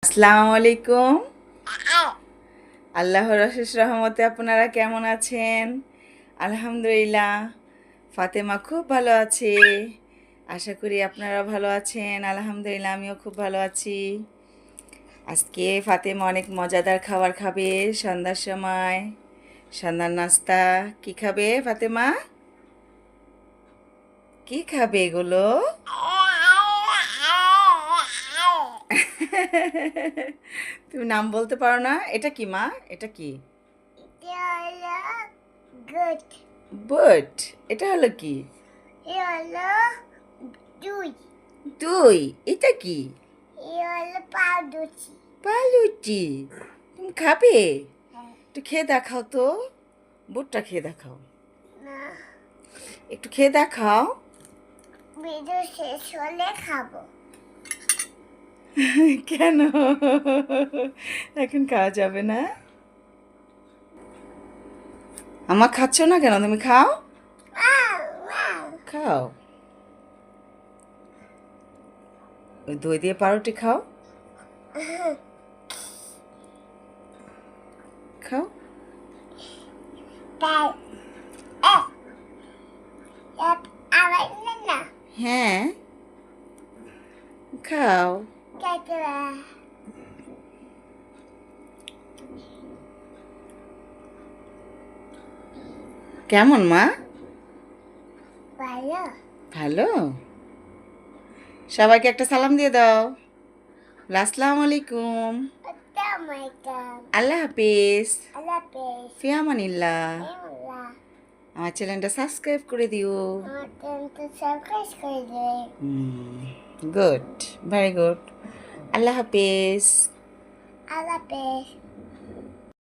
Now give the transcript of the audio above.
আসসালামু আলাইকুম। আল্লাহর অশেষ রহমতে আপনারা কেমন আছেন? আলহামদুলিল্লাহ, ফাতেমা খুব ভালো আছে। আশা করি আপনারা ভালো আছেন। আলহামদুলিল্লাহ, আমিও খুব ভালো আছি। আজকে ফাতেমা অনেক মজাদার খাবার খাবে সন্ধ্যার সময়। সন্ধ্যার নাস্তা কি খাবে ফাতেমা? কি খাবে এগুলো? তুমি নাম বলতে পারো না? এটা কি মা? এটা কি? Good. বাট এটা হলো কি? Yellow. Dui. দই। এটা কি? Yellow powdery. পাউরুটি। তুমি খাবে? একটু খেয়ে দেখাও তো। বুটটা খেয়ে দেখাও। না, একটু খেয়ে দেখাও। ভিডিও শেষ হলে খাবো। কেন? এখন খাওয়া যাবে না? আমার খাচ্ছ না কেন? তুমি খাও। খাও। ওই দই দিয়ে পাউরুটি খাও। খাও। তাই আবার না হ্যাঁ, খাও। কাকড়া কেমন মা? ভালো। ভালো। সবাইকে একটা সালাম দিয়ে দাও। আসসালামু আলাইকুম। আসসালামাইকুম। আল্লাহ হাফিজ। আল্লাহ হাফেজ। ফি আমানিল্লাহ। এমলা আমার চ্যানেলটা সাবস্ক্রাইব করে দিও। আমার চ্যানেলটা সাবস্ক্রাইব করে দেবে। Good, very good. আল্লাহ হাফিজ। আল্লাহ হাফেজ।